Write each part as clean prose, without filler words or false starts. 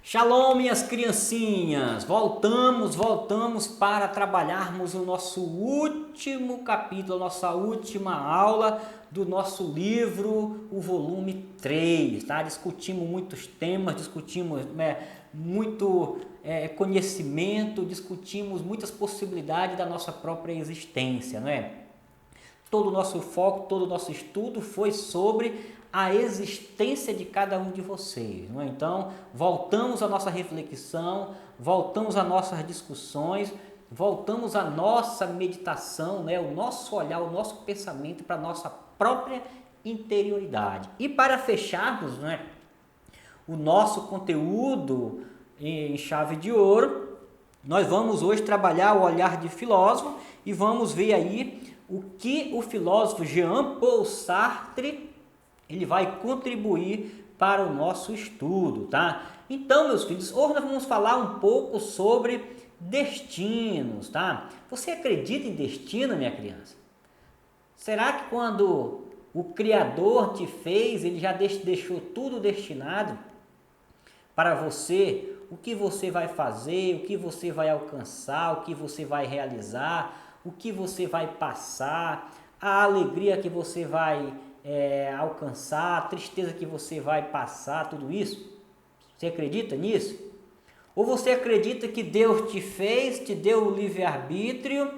Shalom, minhas criancinhas! Voltamos para trabalharmos o nosso último capítulo, a nossa última aula do nosso livro, o volume 3, tá? Discutimos muitos temas, discutimos muito conhecimento, discutimos muitas possibilidades da nossa própria existência, não é? Todo o nosso foco, todo o nosso estudo foi sobre a existência de cada um de vocês, não é? Então, voltamos à nossa reflexão, voltamos às nossas discussões, voltamos à nossa meditação, né? O nosso olhar, o nosso pensamento para a nossa própria interioridade. E para fecharmos, né, o nosso conteúdo em chave de ouro, nós vamos hoje trabalhar o olhar de filósofo e vamos ver aí o que o filósofo Jean-Paul Sartre ele vai contribuir para o nosso estudo, tá? Então, meus filhos, hoje nós vamos falar um pouco sobre destinos, tá? Você acredita em destino, minha criança? Será que quando o Criador te fez, ele já deixou tudo destinado para você? O que você vai fazer, o que você vai alcançar, o que você vai realizar, o que você vai passar, a alegria que você vai alcançar, a tristeza que você vai passar, tudo isso? Você acredita nisso? Ou você acredita que Deus te fez, te deu o livre-arbítrio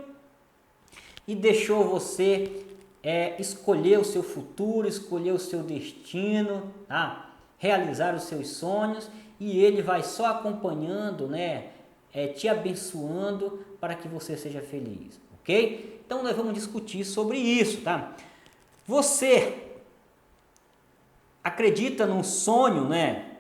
e deixou você escolher o seu futuro, escolher o seu destino, tá? Realizar os seus sonhos, e Ele vai só acompanhando, né? Te abençoando para que você seja feliz, ok? Então nós vamos discutir sobre isso, tá? Você acredita num sonho, né?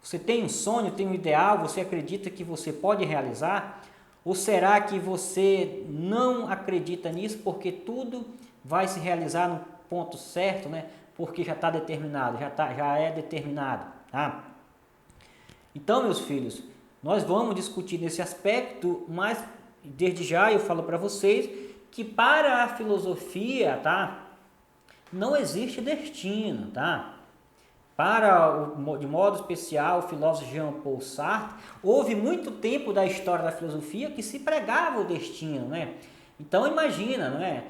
Você tem um sonho, tem um ideal, você acredita que você pode realizar? Ou será que você não acredita nisso porque tudo vai se realizar no ponto certo, né? Porque já está determinado, já é determinado, tá? Então, meus filhos, nós vamos discutir nesse aspecto, mas desde já eu falo para vocês que para a filosofia, tá? Não existe destino, tá? De modo especial, o filósofo Jean-Paul Sartre, houve muito tempo da história da filosofia que se pregava o destino, né? Então imagina, não é?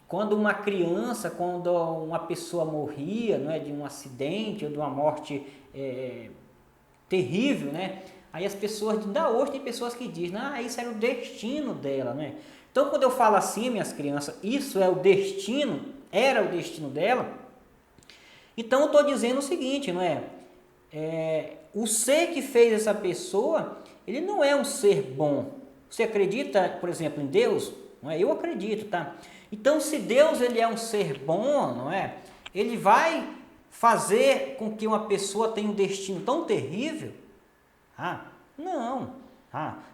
Quando uma criança, quando uma pessoa morria, não é, de um acidente ou de uma morte terrível, né? Aí as pessoas, ainda hoje tem pessoas que dizem, isso era o destino dela, né? Então quando eu falo assim, minhas crianças, isso é o destino, era o destino dela, então eu estou dizendo o seguinte, não é? O ser que fez essa pessoa, ele não é um ser bom. Você acredita, por exemplo, em Deus? Não é? Eu acredito, tá? Então, se Deus ele é um ser bom, não é? Ele vai fazer com que uma pessoa tenha um destino tão terrível? Não.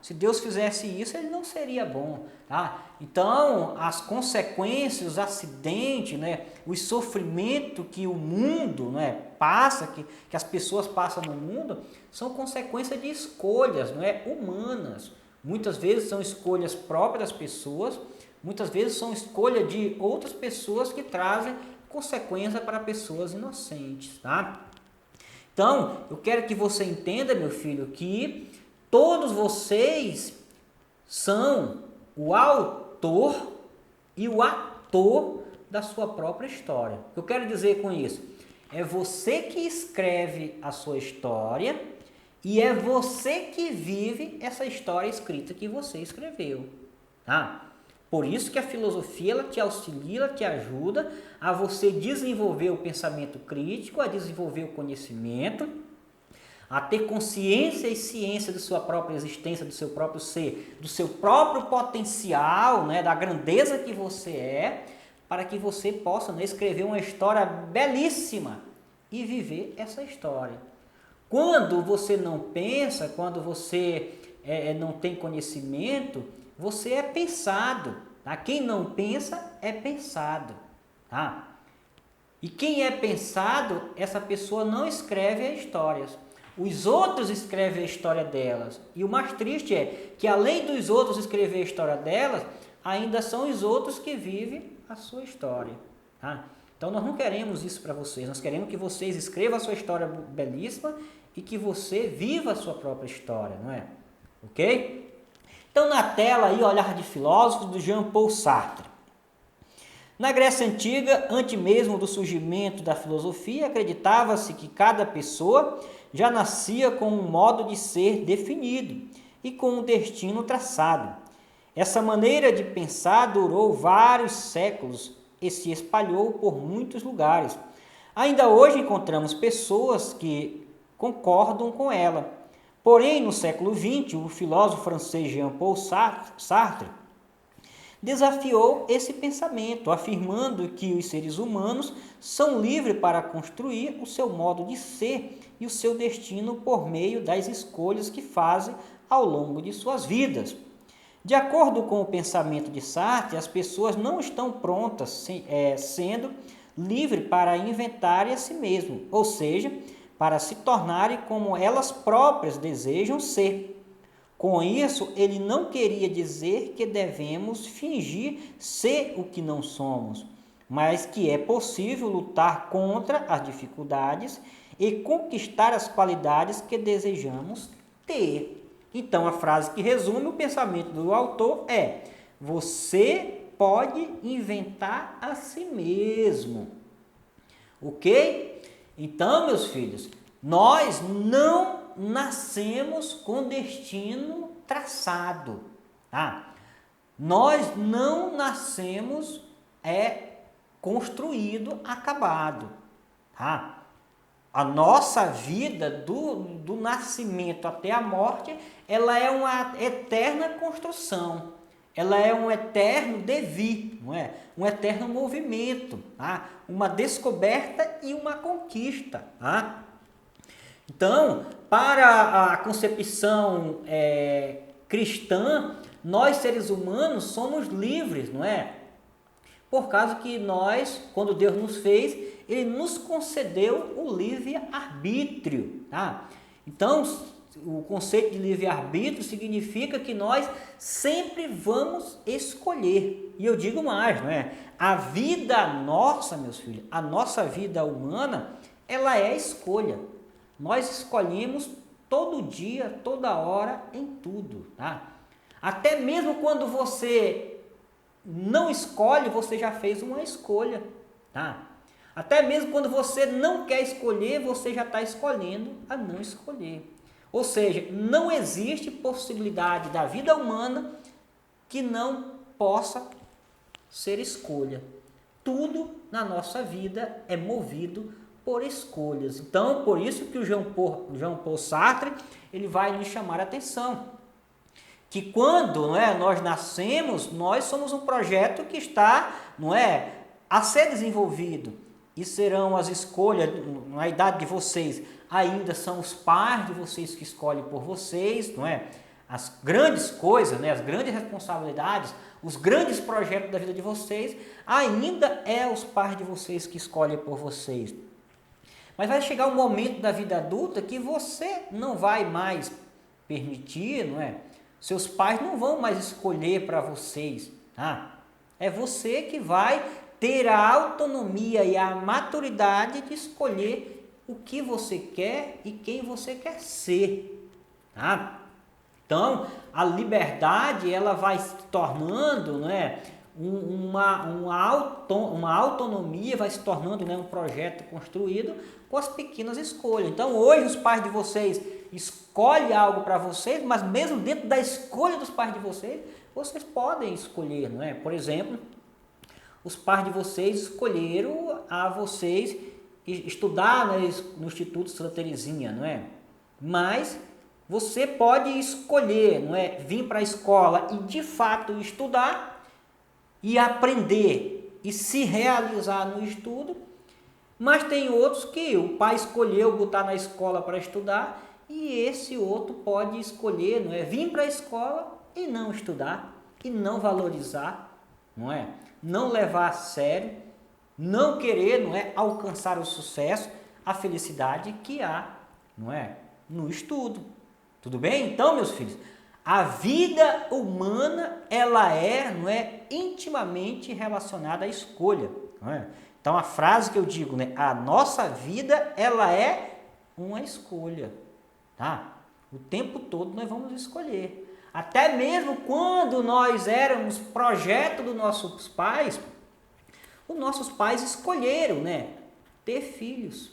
Se Deus fizesse isso, ele não seria bom, tá? Então, as consequências, os acidentes, né, o sofrimento que o mundo, né, passa, que as pessoas passam no mundo, são consequência de escolhas, não é, humanas. Muitas vezes são escolhas próprias das pessoas, muitas vezes são escolhas de outras pessoas que trazem consequência para pessoas inocentes, tá? Então, eu quero que você entenda, meu filho, que todos vocês são o autor e o ator da sua própria história. O que eu quero dizer com isso? É você que escreve a sua história e é você que vive essa história escrita que você escreveu, tá? Por isso que a filosofia ela te auxilia, ela te ajuda a você desenvolver o pensamento crítico, a desenvolver o conhecimento, a ter consciência e ciência da sua própria existência, do seu próprio ser, do seu próprio potencial, né, da grandeza que você é, para que você possa, né, escrever uma história belíssima e viver essa história. Quando você não pensa, quando você não tem conhecimento, você é pensado, tá? Quem não pensa é pensado, tá? E quem é pensado, essa pessoa não escreve as histórias. Os outros escrevem a história delas. E o mais triste é que além dos outros escrever a história delas, ainda são os outros que vivem a sua história, tá? Então nós não queremos isso para vocês, nós queremos que vocês escrevam a sua história belíssima e que você viva a sua própria história, não é? Ok? Então, na tela aí, Olhar de Filósofos, do Jean-Paul Sartre. Na Grécia Antiga, antes mesmo do surgimento da filosofia, acreditava-se que cada pessoa já nascia com um modo de ser definido e com um destino traçado. Essa maneira de pensar durou vários séculos e se espalhou por muitos lugares. Ainda hoje encontramos pessoas que concordam com ela. Porém, no século XX, o filósofo francês Jean-Paul Sartre desafiou esse pensamento, afirmando que os seres humanos são livres para construir o seu modo de ser e o seu destino por meio das escolhas que fazem ao longo de suas vidas. De acordo com o pensamento de Sartre, as pessoas não estão prontas, sendo livres para inventarem a si mesmas, ou seja, para se tornarem como elas próprias desejam ser. Com isso, ele não queria dizer que devemos fingir ser o que não somos, mas que é possível lutar contra as dificuldades e conquistar as qualidades que desejamos ter. Então, a frase que resume o pensamento do autor é: você pode inventar a si mesmo. Ok? Então, meus filhos, nós não nascemos com destino traçado, tá? Nós não nascemos construído, acabado, tá? A nossa vida do nascimento até a morte, ela é uma eterna construção, ela é um eterno devir, não é? Um eterno movimento, tá? Uma descoberta e uma conquista, tá? Então, para a concepção cristã, nós seres humanos somos livres, não é? Por causa que nós, quando Deus nos fez, Ele nos concedeu o livre-arbítrio, tá? Então, o conceito de livre-arbítrio significa que nós sempre vamos escolher. E eu digo mais, não é? A vida nossa, meus filhos, a nossa vida humana, ela é escolha. Nós escolhemos todo dia, toda hora, em tudo, tá? Até mesmo quando você não escolhe, você já fez uma escolha, tá? Até mesmo quando você não quer escolher, você já está escolhendo a não escolher. Ou seja, não existe possibilidade da vida humana que não possa ser escolha. Tudo na nossa vida é movido por escolhas. Então, por isso que o Jean-Paul Sartre, ele vai nos chamar a atenção. Que quando nós nascemos, nós somos um projeto que está a ser desenvolvido. E serão as escolhas, na idade de vocês, ainda são os pais de vocês que escolhem por vocês, não é? As grandes coisas, as grandes responsabilidades, os grandes projetos da vida de vocês, ainda é os pais de vocês que escolhem por vocês. Mas vai chegar um momento da vida adulta que você não vai mais permitir, não é? Seus pais não vão mais escolher para vocês, tá? É você que vai ter a autonomia e a maturidade de escolher o que você quer e quem você quer ser, tá? Então, a liberdade, ela vai se tornando, uma autonomia, vai se tornando um projeto construído com as pequenas escolhas. Então, hoje os pais de vocês escolhem algo para vocês, mas mesmo dentro da escolha dos pais de vocês, vocês podem escolher, não é? Por exemplo, os pais de vocês escolheram a vocês estudar no Instituto Santa Teresinha, não é? Mas você pode escolher, não é? Vir para a escola e de fato estudar e aprender e se realizar no estudo, mas tem outros que o pai escolheu botar na escola para estudar e esse outro pode escolher, não é? Vir para a escola e não estudar e não valorizar, não é? Não levar a sério, não querer, alcançar o sucesso, a felicidade que há, no estudo. Tudo bem? Então, meus filhos, a vida humana, ela é intimamente relacionada à escolha, não é? Então, a frase que eu digo, a nossa vida, ela é uma escolha. tá? O tempo todo nós vamos escolher. Até mesmo quando nós éramos projeto dos nossos pais, os nossos pais escolheram, né, ter filhos.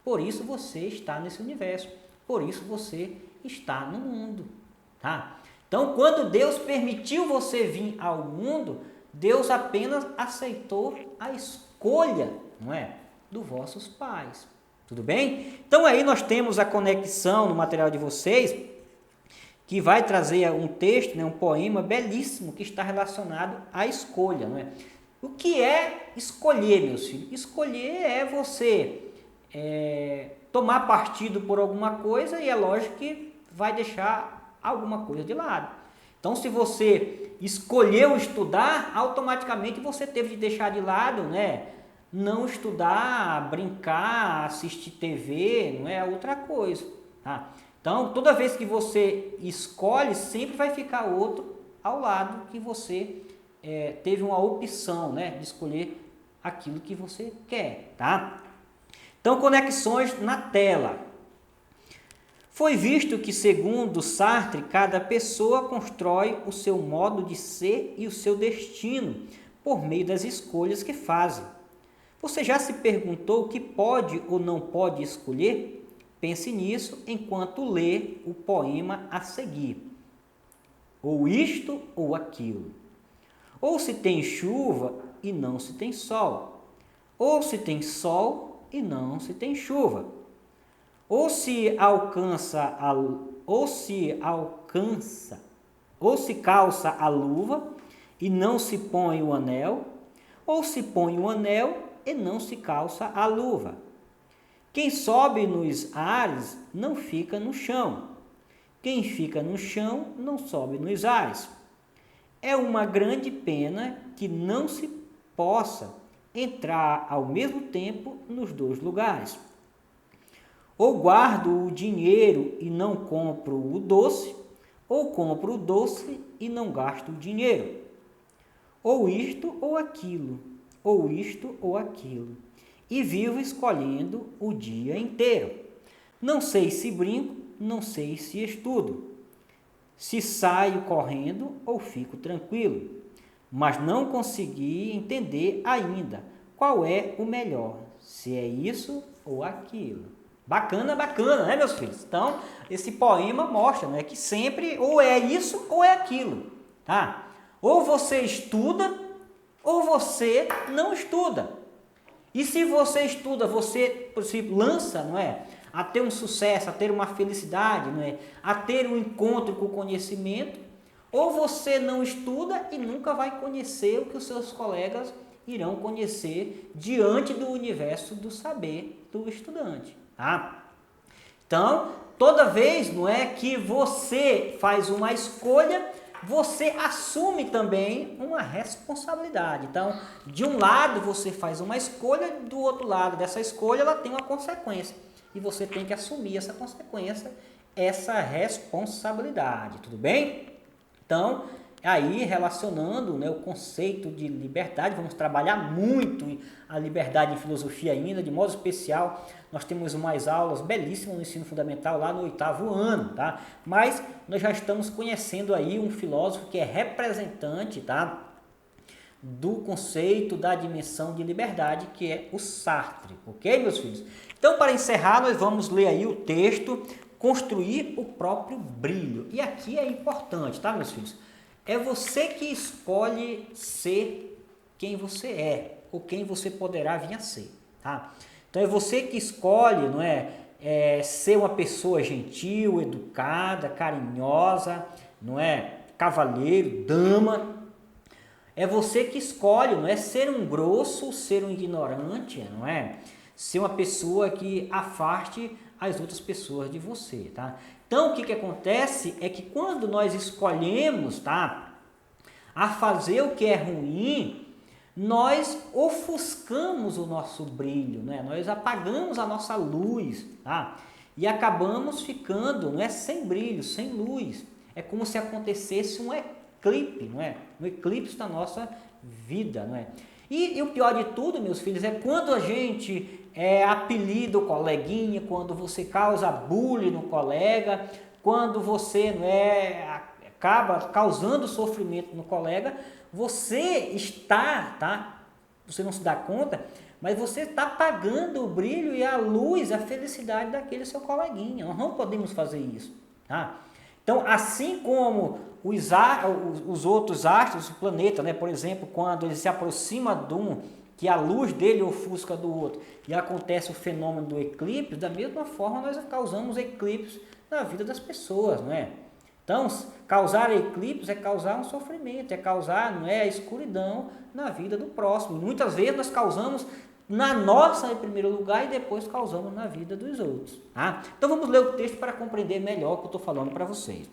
Por isso você está nesse universo. Por isso você está no mundo, tá? Então, quando Deus permitiu você vir ao mundo, Deus apenas aceitou a escolha, não é, dos vossos pais. Tudo bem? Então aí nós temos a conexão no material de vocês, que vai trazer um texto, né, um poema belíssimo que está relacionado à escolha, não é? O que é escolher, meus filhos? Escolher é você tomar partido por alguma coisa, e é lógico que vai deixar alguma coisa de lado. Então, se você escolheu estudar, automaticamente você teve de deixar de lado, né, não estudar, brincar, assistir TV, não é outra coisa, tá? Então, toda vez que você escolhe, sempre vai ficar outro ao lado que você teve uma opção, né, de escolher aquilo que você quer, tá? Então, conexões na tela. Foi visto que, segundo Sartre, cada pessoa constrói o seu modo de ser e o seu destino por meio das escolhas que fazem. Você já se perguntou o que pode ou não pode escolher? Pense nisso enquanto lê o poema a seguir. Ou isto ou aquilo. Ou se tem chuva e não se tem sol. Ou se tem sol e não se tem chuva. Ou se calça a luva e não se põe o anel, ou se põe o anel e não se calça a luva. Quem sobe nos ares não fica no chão. Quem fica no chão não sobe nos ares. É uma grande pena que não se possa entrar ao mesmo tempo nos dois lugares. Ou guardo o dinheiro e não compro o doce, ou compro o doce e não gasto o dinheiro. Ou isto ou aquilo, ou isto ou aquilo. E vivo escolhendo o dia inteiro. Não sei se brinco, não sei se estudo. Se saio correndo ou fico tranquilo. Mas não consegui entender ainda qual é o melhor, se é isso ou aquilo. Bacana, bacana, né, meus filhos? Então, esse poema mostra, né, que sempre ou é isso ou é aquilo, tá? Ou você estuda ou você não estuda. E se você estuda, você se lança, não é, a ter um sucesso, a ter uma felicidade, não é, a ter um encontro com o conhecimento, ou você não estuda e nunca vai conhecer o que os seus colegas irão conhecer diante do universo do saber do estudante. Tá? Então, toda vez, não é, que você faz uma escolha, você assume também uma responsabilidade. Então, de um lado você faz uma escolha, do outro lado dessa escolha ela tem uma consequência. E você tem que assumir essa consequência, essa responsabilidade, tudo bem? Então, aí relacionando, né, o conceito de liberdade, vamos trabalhar muito a liberdade em filosofia ainda, de modo especial, nós temos umas aulas belíssimas no ensino fundamental lá no 8º ano, tá? Mas nós já estamos conhecendo aí um filósofo que é representante, tá, do conceito da dimensão de liberdade, que é o Sartre, ok, meus filhos? Então, para encerrar, nós vamos ler aí o texto Construir o próprio brilho. E aqui é importante, tá, meus filhos? É você que escolhe ser quem você é, ou quem você poderá vir a ser, tá? Então, é você que escolhe, não é, ser uma pessoa gentil, educada, carinhosa, não é, cavalheiro, dama. É você que escolhe, não é, ser um grosso, ser um ignorante, não é, ser uma pessoa que afaste as outras pessoas de você, tá? Então, o que acontece é que quando nós escolhemos, tá, a fazer o que é ruim, nós ofuscamos o nosso brilho, né? Nós apagamos a nossa luz, tá? E acabamos ficando, não é, sem brilho, sem luz. É como se acontecesse um eclipse, não é? Um eclipse da nossa vida, não é? E o pior de tudo, meus filhos, é quando a gente apelida o coleguinha, quando você causa bullying no colega, quando você acaba causando sofrimento no colega, você está, tá? Você não se dá conta, mas você está apagando o brilho e a luz, a felicidade daquele seu coleguinha. Nós não podemos fazer isso, tá? Então, assim como os outros astros, o planeta, né? Por exemplo, quando ele se aproxima de um, que a luz dele ofusca do outro, e acontece o fenômeno do eclipse, da mesma forma nós causamos eclipses na vida das pessoas, não é? Então, causar eclipse é causar um sofrimento, é causar a escuridão na vida do próximo. E muitas vezes nós causamos na nossa em primeiro lugar e depois causamos na vida dos outros. Tá? Então vamos ler o texto para compreender melhor o que eu estou falando para vocês.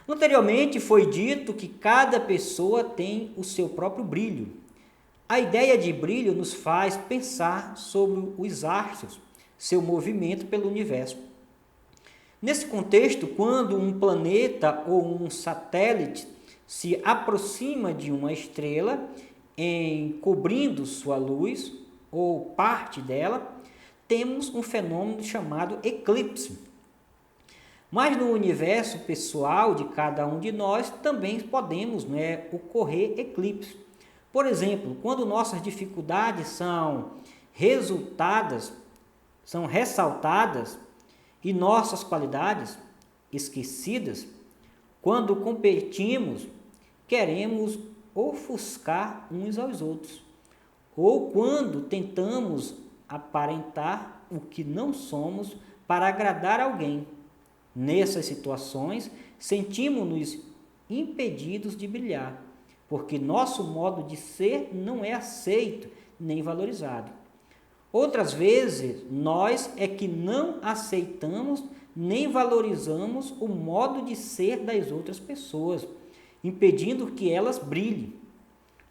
Anteriormente foi dito que cada pessoa tem o seu próprio brilho. A ideia de brilho nos faz pensar sobre os astros, seu movimento pelo universo. Nesse contexto, quando um planeta ou um satélite se aproxima de uma estrela, encobrindo sua luz ou parte dela, temos um fenômeno chamado eclipse. Mas no universo pessoal de cada um de nós também podemos ocorrer eclipse. Por exemplo, quando nossas dificuldades são ressaltadas e nossas qualidades esquecidas, quando competimos, queremos ofuscar uns aos outros, ou quando tentamos aparentar o que não somos para agradar alguém. Nessas situações, sentimos-nos impedidos de brilhar, porque nosso modo de ser não é aceito nem valorizado. Outras vezes, nós é que não aceitamos nem valorizamos o modo de ser das outras pessoas, impedindo que elas brilhem.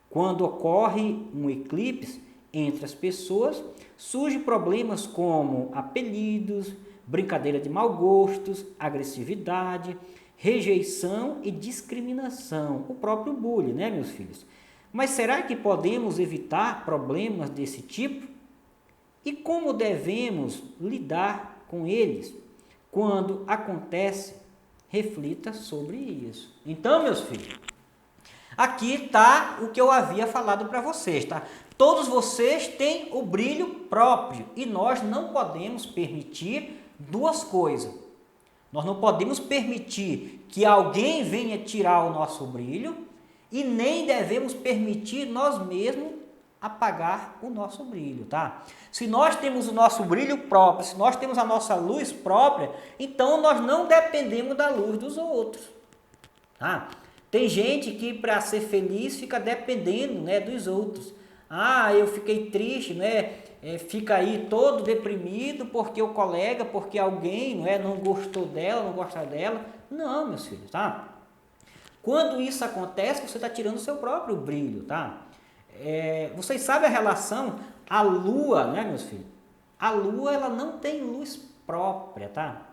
Quando ocorre um eclipse entre as pessoas, surgem problemas como apelidos, brincadeira de mau gostos, agressividade, rejeição e discriminação, o próprio bullying, né, meus filhos? Mas será que podemos evitar problemas desse tipo? E como devemos lidar com eles? Quando acontece, reflita sobre isso. Então, meus filhos, aqui está o que eu havia falado para vocês, tá? Todos vocês têm o brilho próprio e nós não podemos permitir duas coisas. Nós não podemos permitir que alguém venha tirar o nosso brilho e nem devemos permitir nós mesmos apagar o nosso brilho, tá? Se nós temos o nosso brilho próprio, se nós temos a nossa luz própria, então nós não dependemos da luz dos outros, tá? Tem gente que para ser feliz fica dependendo, dos outros. Ah, eu fiquei triste, fica aí todo deprimido porque o colega, porque alguém, não gostou dela, não gosta dela. Não, meus filhos, tá? Quando isso acontece, você está tirando o seu próprio brilho, tá? Vocês sabem a relação, a lua, meus filhos? A lua, ela não tem luz própria, tá?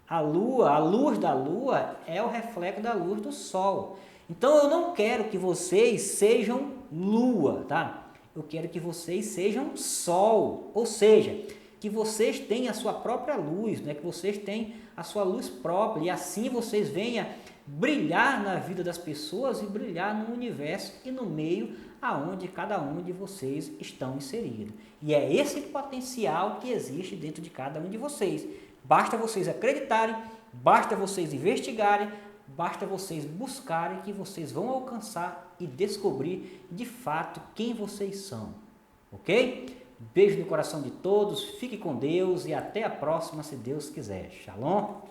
A luz da lua é o reflexo da luz do sol. Então, eu não quero que vocês sejam lua, tá? Eu quero que vocês sejam sol, ou seja, que vocês tenham a sua própria luz, que vocês tenham a sua luz própria, e assim vocês venham brilhar na vida das pessoas e brilhar no universo e no meio aonde cada um de vocês estão inseridos. E é esse potencial que existe dentro de cada um de vocês. Basta vocês acreditarem, basta vocês investigarem, basta vocês buscarem que vocês vão alcançar e descobrir de fato quem vocês são. Ok? Beijo no coração de todos, fique com Deus e até a próxima, se Deus quiser. Shalom!